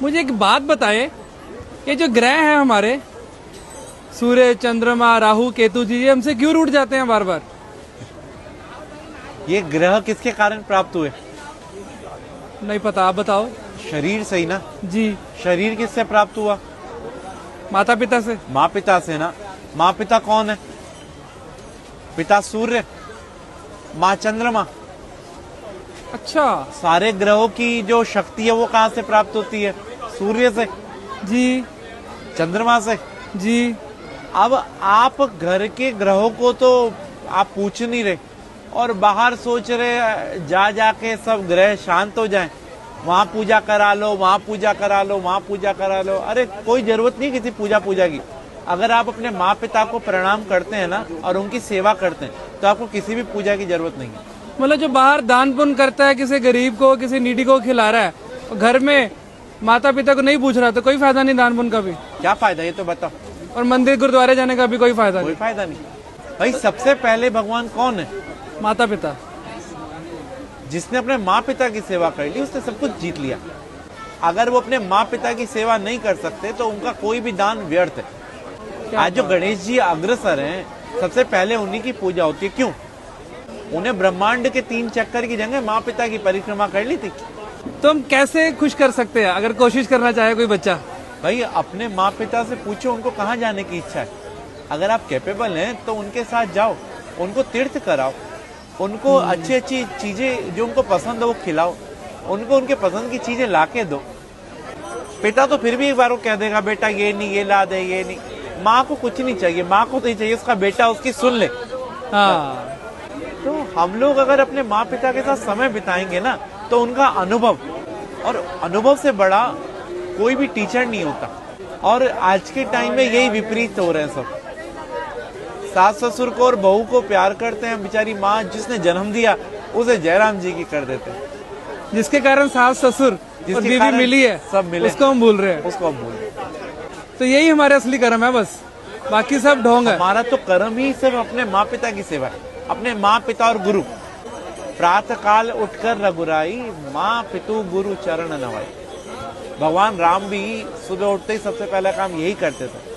मुझे एक बात बताएं, ये जो ग्रह हैं हमारे सूर्य, चंद्रमा, राहु, केतु जी, ये हमसे क्यों रूठ जाते हैं बार बार? ये ग्रह किसके कारण प्राप्त हुए? नहीं पता, आप बताओ। शरीर से ही ना। जी। शरीर किससे प्राप्त हुआ? माता पिता से। माँ पिता से ना। माँ पिता कौन है? पिता सूर्य, माँ चंद्रमा। अच्छा। सारे ग्रहों की जो शक्ति है वो कहाँ से प्राप्त होती है? सूर्य से जी। चंद्रमा से जी। अब आप घर के ग्रहों को तो आप पूछ नहीं रहे और बाहर सोच रहे जा जाके सब ग्रह शांत हो जाएं, वहां पूजा करा लो, वहां पूजा करा लो, वहां पूजा करा लो। अरे कोई जरूरत नहीं किसी पूजा की। अगर आप अपने माँ पिता को प्रणाम करते हैं ना और उनकी सेवा करते हैं तो आपको किसी भी पूजा की जरूरत नहीं है। मतलब जो बाहर दान पुण्य करता है, किसी गरीब को, किसी नीडी को खिला रहा है, और घर में माता पिता को नहीं पूछ रहा, तो कोई फायदा नहीं दान पुण्य का भी। क्या फायदा ये तो बताओ। और मंदिर गुरुद्वारे जाने का भी कोई फायदा कोई फायदा नहीं। भाई सबसे पहले भगवान कौन है? माता पिता। जिसने अपने माँ पिता की सेवा कर ली उसने सब कुछ जीत लिया। अगर वो अपने माँ पिता की सेवा नहीं कर सकते तो उनका कोई भी दान व्यर्थ है। आज जो गणेश जी अग्रसर हैं, सबसे पहले उन्हीं की पूजा होती है। क्यों? उन्हें ब्रह्मांड के 3 चक्कर की जगह माँ पिता की परिक्रमा कर ली थी। तो हम कैसे खुश कर सकते हैं अगर कोशिश करना चाहे कोई बच्चा? भाई अपने माँ पिता से पूछो उनको कहाँ जाने की इच्छा है। अगर आप कैपेबल हैं तो उनके साथ जाओ, उनको तीर्थ कराओ, उनको अच्छी अच्छी चीजें जो उनको पसंद हो वो खिलाओ, उनको उनके पसंद की चीजें ला के दो। पिता तो फिर भी एक बार वो कह देगा बेटा ये नहीं, ये ला दे, ये नहीं। माँ को कुछ नहीं चाहिए, माँ को तो ही चाहिए उसका बेटा उसकी सुन ले। हाँ। तो हम लोग अगर अपने माँ पिता के साथ समय बिताएंगे ना तो उनका अनुभव, और अनुभव से बड़ा कोई भी टीचर नहीं होता। और आज के टाइम में यही विपरीत हो रहे हैं सब। सास ससुर को और बहू को प्यार करते हैं, बेचारी माँ जिसने जन्म दिया उसे जयराम जी की कर देते हैं। जिसके कारण सास ससुर और बीवी मिली है, सब मिले, उसको हम भूल रहे हैं। उसको हम भूल रहे हैं। तो यही हमारे असली कर्म है, बस बाकी सब ढोंग है। हमारा तो कर्म ही सिर्फ अपने माँ पिता की सेवा है, अपने माँ पिता और गुरु। प्रातः काल उठकर रघुराई, माँ पितु गुरु चरण नवाई। भगवान राम भी सुबह उठते ही सबसे पहला काम यही करते थे।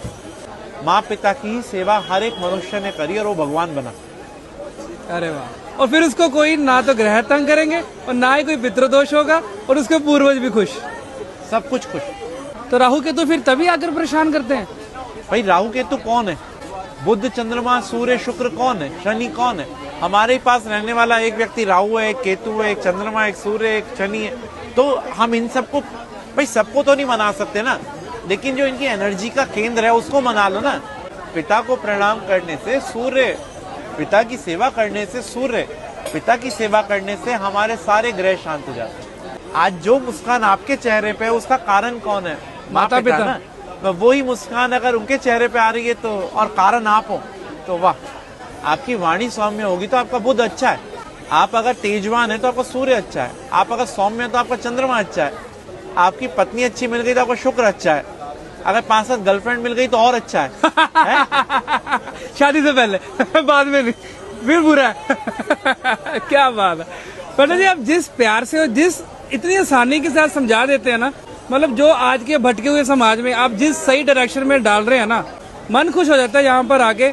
माँ पिता की सेवा हर एक मनुष्य ने करी और वो भगवान बना। अरे वाह। और फिर उसको कोई ना तो ग्रह तंग करेंगे और ना ही कोई पितृदोष होगा, और उसके पूर्वज भी खुश, सब कुछ खुश। तो राहु केतु फिर तभी आकर परेशान करते हैं। भाई राहु केतु कौन है? बुध, चंद्रमा, सूर्य, शुक्र कौन है? शनि कौन है? हमारे पास रहने वाला एक व्यक्ति राहु है, एक केतु है, एक चंद्रमा, एक सूर्य, एक शनि है। तो हम इन सबको, भाई सबको तो नहीं मना सकते ना, लेकिन जो इनकी एनर्जी का केंद्र है उसको मना लो ना। पिता को प्रणाम करने से सूर्य, पिता की सेवा करने से सूर्य, पिता की सेवा करने से हमारे सारे ग्रह शांत हो जाते हैं। आज जो मुस्कान आपके चेहरे पे है उसका कारण कौन है? माता पिता ना। तो वही मुस्कान अगर उनके चेहरे पे आ रही है तो, और कारण आप हो, तो वाह, आपकी वाणी सौम्य होगी तो आपका बुध अच्छा है। आप अगर तेजवान है तो आपका सूर्य अच्छा है। आप अगर सौम्य है तो आपका चंद्रमा अच्छा है। आपकी पत्नी अच्छी मिल गई तो आपका शुक्र अच्छा है। अगर 5-7 गर्लफ्रेंड मिल गई तो और अच्छा है, शादी से पहले बाद में नहीं, फिर बुरा है। क्या बात है पंडित जी, आप जिस प्यार से और जिस इतनी आसानी के साथ समझा देते हैं ना, मतलब जो आज के भटके हुए समाज में आप जिस सही डायरेक्शन में डाल रहे हैं ना, मन खुश हो जाता है यहाँ पर आके।